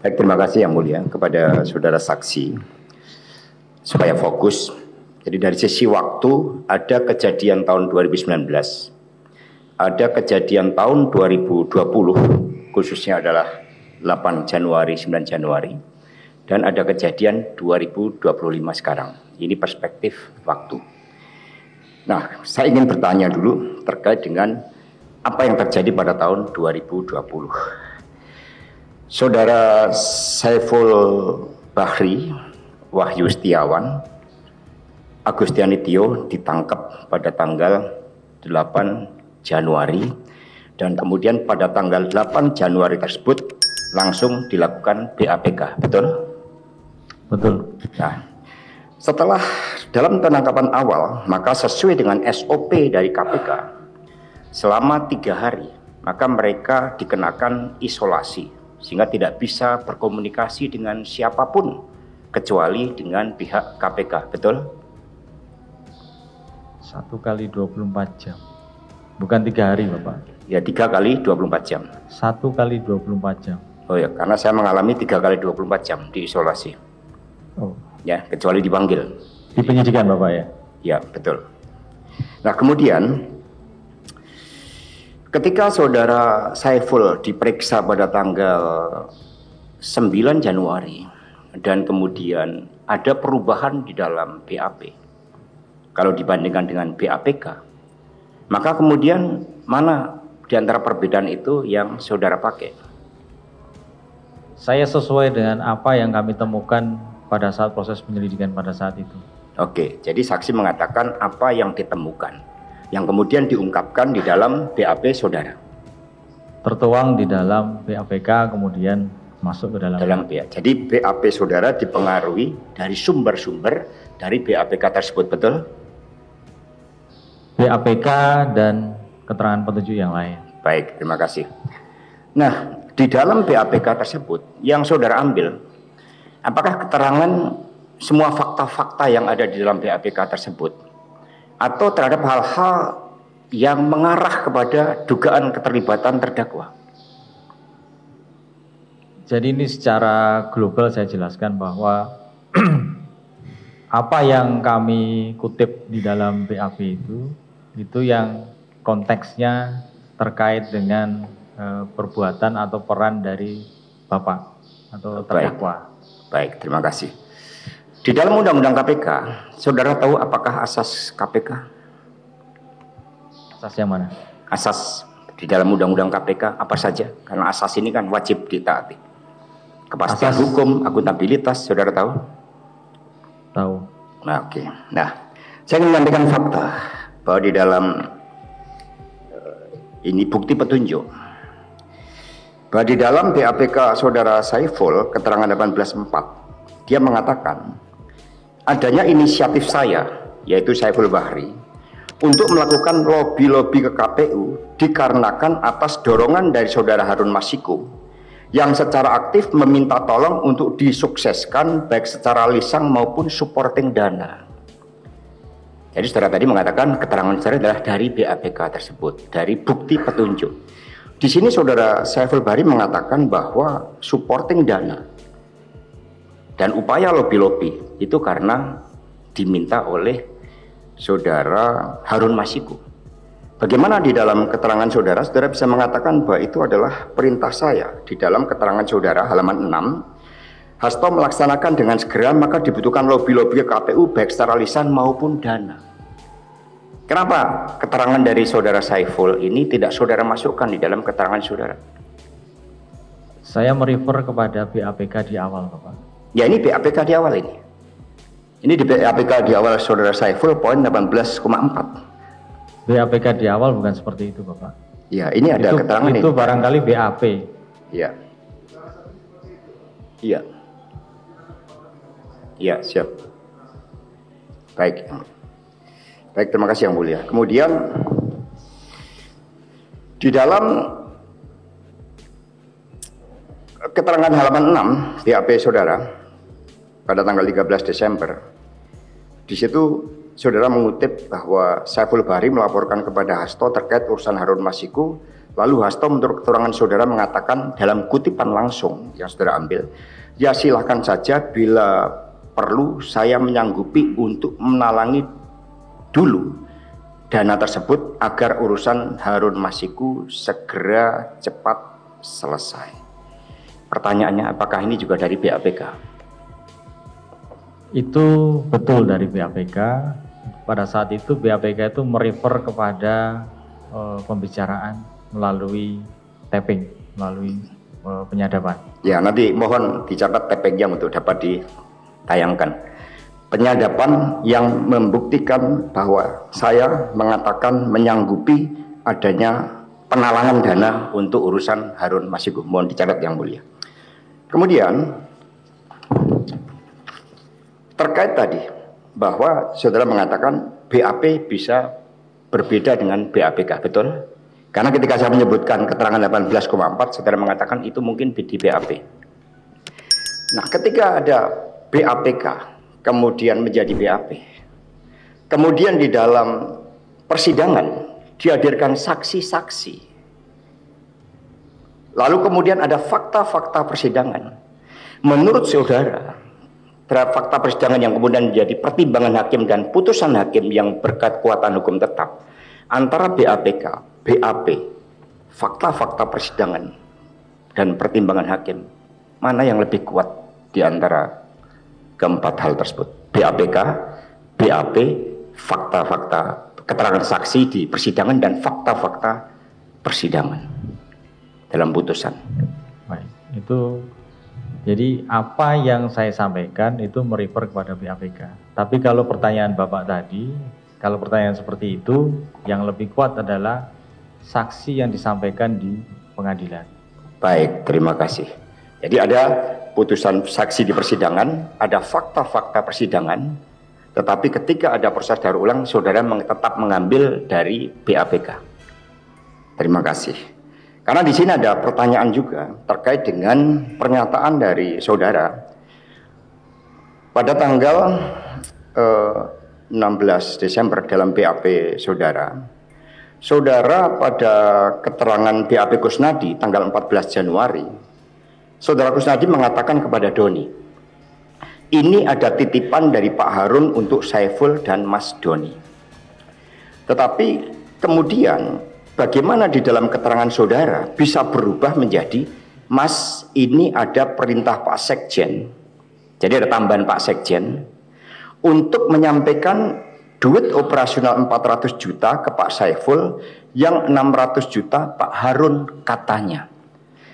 Baik, terima kasih Yang Mulia kepada saudara saksi supaya fokus. Jadi dari sisi waktu ada kejadian tahun 2019, ada kejadian tahun 2020, khususnya adalah 8 Januari, 9 Januari, dan ada kejadian 2025 sekarang. Ini perspektif waktu. Nah, saya ingin bertanya dulu terkait dengan apa yang terjadi pada tahun 2020. Saudara Saiful Bahri Wahyu Setiawan Agustianitio ditangkap pada tanggal 8 Januari dan kemudian pada tanggal 8 Januari tersebut langsung dilakukan BAPK, betul? Betul. Nah, setelah dalam penangkapan awal, maka sesuai dengan SOP dari KPK, selama 3 hari, maka mereka dikenakan isolasi, sehingga tidak bisa berkomunikasi dengan siapapun, kecuali dengan pihak KPK, betul? 1 kali 24 jam. Bukan 3 hari, Bapak. Ya, 3 kali 24 jam. 1 kali 24 jam. Oh ya, karena saya mengalami 3 kali 24 jam di isolasi. Oh. Ya, kecuali dipanggil. Di penyidikan, Bapak ya? Ya, betul. Nah, kemudian ketika saudara Saiful diperiksa pada tanggal 9 Januari dan kemudian ada perubahan di dalam BAP kalau dibandingkan dengan BAPK, maka kemudian mana di antara perbedaan itu yang saudara pakai? Saya sesuai dengan apa yang kami temukan pada saat proses penyelidikan pada saat itu. Oke, jadi saksi mengatakan apa yang ditemukan, yang kemudian diungkapkan di dalam BAP saudara. Tertuang di dalam BAPK, kemudian masuk ke dalam BAP. Jadi BAP saudara dipengaruhi dari sumber-sumber dari BAPK tersebut, betul? BAPK dan keterangan petunjuk yang lain. Baik, terima kasih. Nah, di dalam BAPK tersebut yang saudara ambil, apakah keterangan semua fakta-fakta yang ada di dalam BAPK tersebut atau terhadap hal-hal yang mengarah kepada dugaan keterlibatan terdakwa? Jadi ini secara global saya jelaskan bahwa apa yang kami kutip di dalam BAP itu yang konteksnya terkait dengan perbuatan atau peran dari Bapak atau terdakwa. Baik, terima kasih. Di dalam Undang-Undang KPK, saudara tahu apakah asas KPK? Asas yang mana? Asas di dalam Undang-Undang KPK apa saja? Karena asas ini kan wajib ditaati. Kepastian hukum, akuntabilitas, saudara tahu? Tahu. Nah, oke. Nah, saya ingin menyampaikan fakta bahwa di dalam ini bukti petunjuk bahwa di dalam BAPK saudara Saiful keterangan 18.4 dia mengatakan adanya inisiatif saya, yaitu Saiful Bahri, untuk melakukan lobi-lobi ke KPU dikarenakan atas dorongan dari saudara Harun Masiku yang secara aktif meminta tolong untuk disukseskan baik secara lisan maupun supporting dana. Jadi saudara tadi mengatakan keterangan saudara adalah dari BAPK tersebut, dari bukti petunjuk. Di sini saudara Saiful Bahri mengatakan bahwa supporting dana dan upaya lobi-lobi itu karena diminta oleh saudara Harun Masiku. Bagaimana di dalam keterangan saudara, saudara bisa mengatakan bahwa itu adalah perintah saya. Di dalam keterangan saudara halaman 6, Hasto melaksanakan dengan segera maka dibutuhkan lobi-lobi ke KPU baik secara lisan maupun dana. Kenapa keterangan dari saudara Saiful ini tidak saudara masukkan di dalam keterangan saudara? Saya merefer kepada BAPK di awal, Bapak. Ya, ini BAPK di awal ini. Ini di BAPK di awal saudara Saiful poin 18,4. BAPK di awal bukan seperti itu, Bapak. Ya, ini ada keterangan itu ini. Barangkali BAP. Iya. Iya. Iya, siap. Baik. Baik, terima kasih Yang Mulia. Kemudian di dalam keterangan halaman 6 BAP saudara pada tanggal 13 Desember, di situ saudara mengutip bahwa Saiful Bahri melaporkan kepada Hasto terkait urusan Harun Masiku, lalu Hasto menurut keterangan saudara mengatakan dalam kutipan langsung yang saudara ambil, ya silahkan saja bila perlu saya menyanggupi untuk menalangi dulu dana tersebut agar urusan Harun Masiku segera cepat selesai. Pertanyaannya, apakah ini juga dari BAPK? Itu betul dari BAPK. Pada saat itu BAPK itu merefer kepada pembicaraan melalui tapping, melalui penyadapan. Ya, nanti mohon dicatat tappingnya untuk dapat ditayangkan. Penyadapan yang membuktikan bahwa saya mengatakan menyanggupi adanya penalangan dana untuk urusan Harun Masiku. Mohon dicatat yang mulia. Kemudian terkait tadi bahwa saudara mengatakan BAP bisa berbeda dengan BAPK, betul? Karena ketika saya menyebutkan keterangan 18,4, saudara mengatakan itu mungkin di BAP. Nah, ketika ada BAPK kemudian menjadi BAP, kemudian di dalam persidangan dihadirkan saksi-saksi, lalu kemudian ada fakta-fakta persidangan. Menurut saudara, terhadap fakta persidangan yang kemudian menjadi pertimbangan hakim dan putusan hakim yang berkekuatan hukum tetap antara BAPK, BAP, fakta-fakta persidangan dan pertimbangan hakim, mana yang lebih kuat di antara keempat hal tersebut? BAPK, BAP, fakta-fakta keterangan saksi di persidangan dan fakta-fakta persidangan dalam putusan. Baik, itu jadi apa yang saya sampaikan itu merefer kepada BAPK. Tapi kalau pertanyaan Bapak tadi, kalau pertanyaan seperti itu, yang lebih kuat adalah saksi yang disampaikan di pengadilan. Baik, terima kasih. Jadi ada putusan saksi di persidangan, ada fakta-fakta persidangan, tetapi ketika ada proses daur ulang, saudara tetap mengambil dari BAPK. Terima kasih. Karena di sini ada pertanyaan juga terkait dengan pernyataan dari saudara pada tanggal 16 Desember dalam BAP saudara. Saudara pada keterangan BAP Kusnadi tanggal 14 Januari, saudara Kusnadi mengatakan kepada Doni, ini ada titipan dari Pak Harun untuk Saiful dan Mas Doni. Tetapi kemudian bagaimana di dalam keterangan saudara bisa berubah menjadi, Mas, ini ada perintah Pak Sekjen, jadi ada tambahan Pak Sekjen untuk menyampaikan duit operasional 400 juta ke Pak Saiful, yang 600 juta Pak Harun katanya.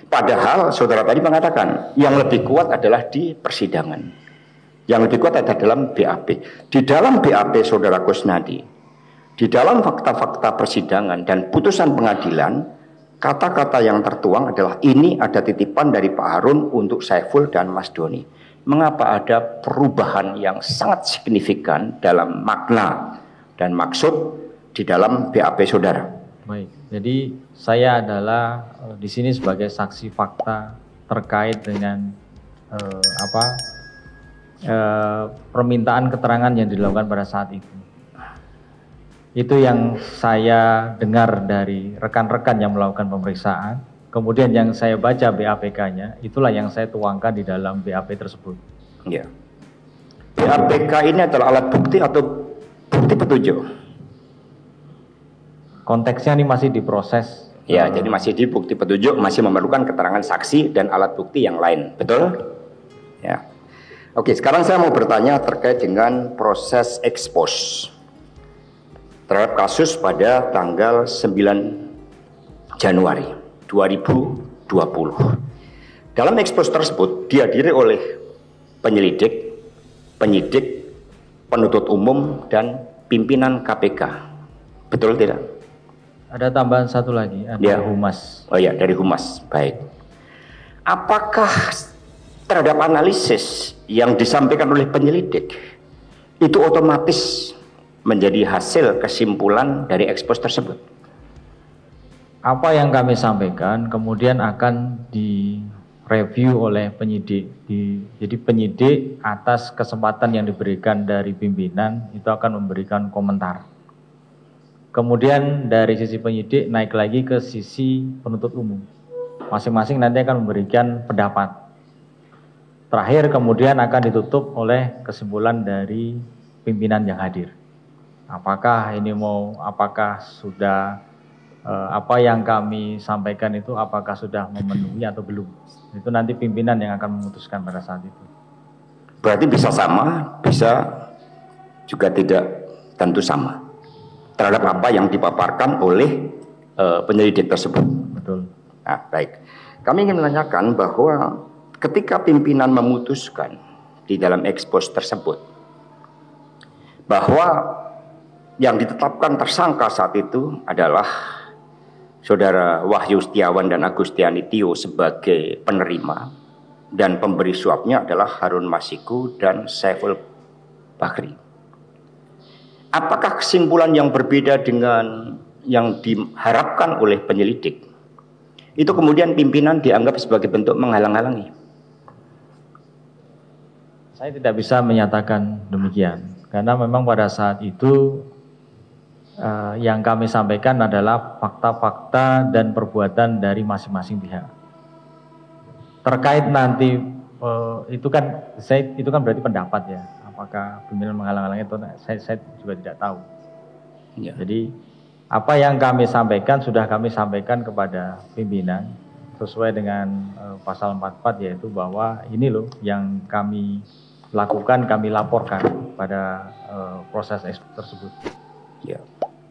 Padahal saudara tadi mengatakan yang lebih kuat adalah di persidangan, yang lebih kuat adalah dalam BAP. Di dalam BAP saudara Kusnadi, di dalam fakta-fakta persidangan dan putusan pengadilan, kata-kata yang tertuang adalah ini ada titipan dari Pak Harun untuk Saiful dan Mas Doni. Mengapa ada perubahan yang sangat signifikan dalam makna dan maksud di dalam BAP saudara? Baik, jadi saya adalah di sini sebagai saksi fakta terkait dengan permintaan keterangan yang dilakukan pada saat itu. Itu yang saya dengar dari rekan-rekan yang melakukan pemeriksaan. Kemudian yang saya baca BAPK-nya, itulah yang saya tuangkan di dalam BAP tersebut. Ya. BAPK ini adalah alat bukti atau bukti petunjuk? Konteksnya ini masih diproses. Ya, jadi masih di bukti petunjuk, masih memerlukan keterangan saksi dan alat bukti yang lain, betul? Ya. Oke, sekarang saya mau bertanya terkait dengan proses ekspos terhadap kasus pada tanggal 9 Januari 2020. Dalam ekspos tersebut dihadiri oleh penyelidik, penyidik, penuntut umum, dan pimpinan KPK. Betul tidak? Ada tambahan satu lagi, ada ya. Humas. Oh ya, dari Humas. Baik. Apakah terhadap analisis yang disampaikan oleh penyelidik itu otomatis menjadi hasil kesimpulan dari ekspos tersebut? Apa yang kami sampaikan kemudian akan review oleh penyidik. Jadi penyidik atas kesempatan yang diberikan dari pimpinan itu akan memberikan komentar. Kemudian dari sisi penyidik naik lagi ke sisi penuntut umum. Masing-masing nanti akan memberikan pendapat. Terakhir kemudian akan ditutup oleh kesimpulan dari pimpinan yang hadir. Apakah sudah apa yang kami sampaikan itu apakah sudah memenuhi atau belum? Itu nanti pimpinan yang akan memutuskan pada saat itu. Berarti bisa sama, bisa juga tidak tentu sama terhadap apa yang dipaparkan oleh penyelidik tersebut. Betul. Nah, baik. Kami ingin menanyakan bahwa ketika pimpinan memutuskan di dalam ekspos tersebut bahwa yang ditetapkan tersangka saat itu adalah Saudara Wahyu Setiawan dan Agustiani Tio sebagai penerima dan pemberi suapnya adalah Harun Masiku dan Saiful Bahri. Apakah kesimpulan yang berbeda dengan yang diharapkan oleh penyelidik itu kemudian pimpinan dianggap sebagai bentuk menghalang-halangi? Saya tidak bisa menyatakan demikian karena memang pada saat itu yang kami sampaikan adalah fakta-fakta dan perbuatan dari masing-masing pihak. Terkait nanti itu kan berarti pendapat ya. Apakah pimpinan menghalang-halangi itu saya juga tidak tahu. Ya. Jadi apa yang kami sampaikan sudah kami sampaikan kepada pimpinan sesuai dengan pasal 44 yaitu bahwa ini loh yang kami lakukan, kami laporkan pada proses tersebut. Ya.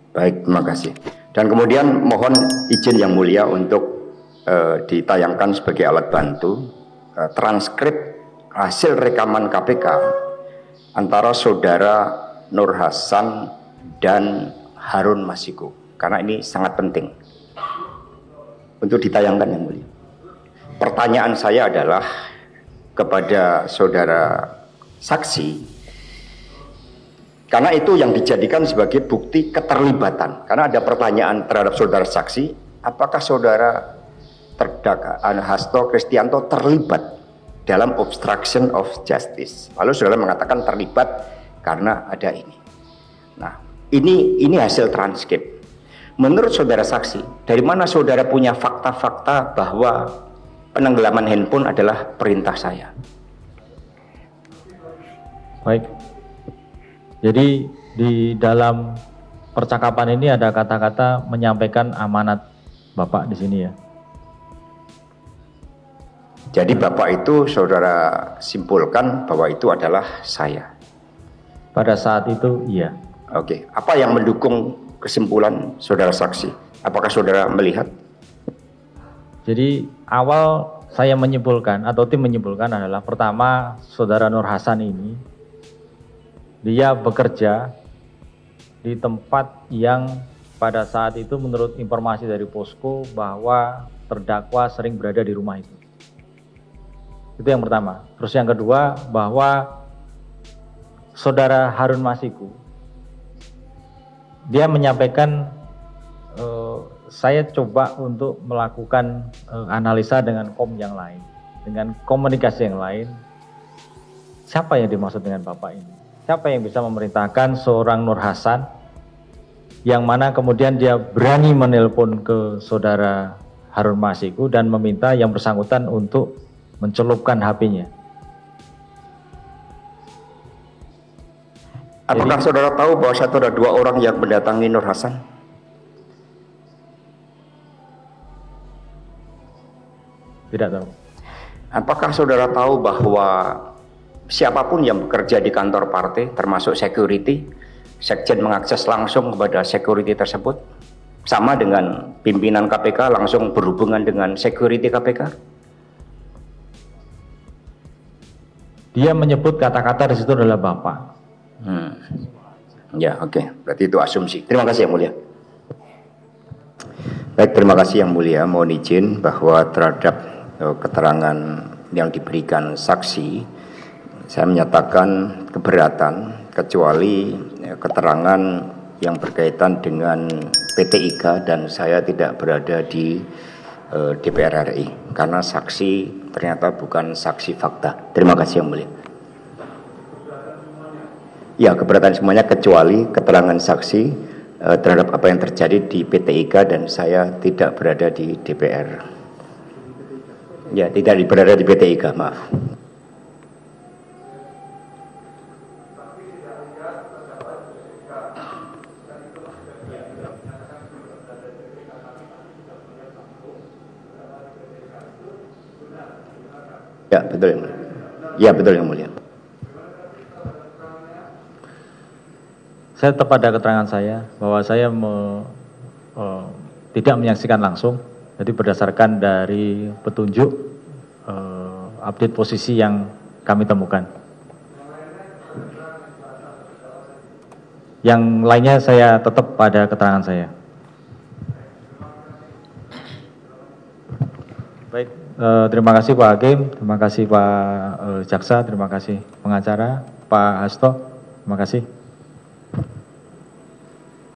Baik, terima kasih. Dan kemudian mohon izin yang mulia untuk ditayangkan sebagai alat bantu transkrip hasil rekaman KPK antara Saudara Nur Hasan dan Harun Masiku, karena ini sangat penting untuk ditayangkan yang mulia. Pertanyaan saya adalah kepada saudara saksi, karena itu yang dijadikan sebagai bukti keterlibatan. Karena ada pertanyaan terhadap saudara saksi, apakah saudara terdakwa Hasto Kristianto terlibat dalam obstruction of justice? Lalu saudara mengatakan terlibat karena ada ini. Nah, ini hasil transkrip. Menurut saudara saksi, dari mana saudara punya fakta-fakta bahwa penenggelaman handphone adalah perintah saya? Baik. Jadi di dalam percakapan ini ada kata-kata menyampaikan amanat Bapak di sini ya. Jadi Bapak itu saudara simpulkan bahwa itu adalah saya. Pada saat itu iya. Oke, apa yang mendukung kesimpulan saudara saksi? Apakah saudara melihat? Jadi awal saya menyimpulkan atau tim menyimpulkan adalah pertama saudara Nur Hasan ini dia bekerja di tempat yang pada saat itu menurut informasi dari posko bahwa terdakwa sering berada di rumah itu. Itu yang pertama. Terus yang kedua bahwa saudara Harun Masiku dia menyampaikan saya coba untuk melakukan analisa dengan yang lain, dengan komunikasi yang lain. Siapa yang dimaksud dengan Bapak ini? Siapa yang bisa memerintahkan seorang Nur Hasan yang mana kemudian dia berani menelpon ke saudara Harun Masiku dan meminta yang bersangkutan untuk mencelupkan HP-nya. Apakah saudara tahu bahwa satu ada dua orang yang mendatangi Nur Hasan? Tidak tahu. Apakah saudara tahu bahwa siapapun yang bekerja di kantor partai, termasuk security, sekjen mengakses langsung kepada security tersebut, sama dengan pimpinan KPK langsung berhubungan dengan security KPK? Dia menyebut kata-kata di situ adalah Bapak. Ya, oke. Berarti itu asumsi. Terima kasih yang mulia. Baik, terima kasih yang mulia. Mohon izin bahwa terhadap keterangan yang diberikan saksi, saya menyatakan keberatan kecuali keterangan yang berkaitan dengan PT IKA dan saya tidak berada di DPR RI, karena saksi ternyata bukan saksi fakta. Terima kasih Yang Mulia. Ya, keberatan semuanya kecuali keterangan saksi terhadap apa yang terjadi di PT IKA dan saya tidak berada di DPR. Ya, tidak berada di PT IKA, maaf. Ya, betul Yang Mulia. Ya, betul Yang Mulia. Saya tetap pada keterangan saya bahwa saya tidak menyaksikan langsung, jadi berdasarkan dari petunjuk update posisi yang kami temukan. Yang lainnya saya tetap pada keterangan saya. Baik, terima kasih Pak Hakim, terima kasih Pak Jaksa, terima kasih pengacara, Pak Hasto, terima kasih.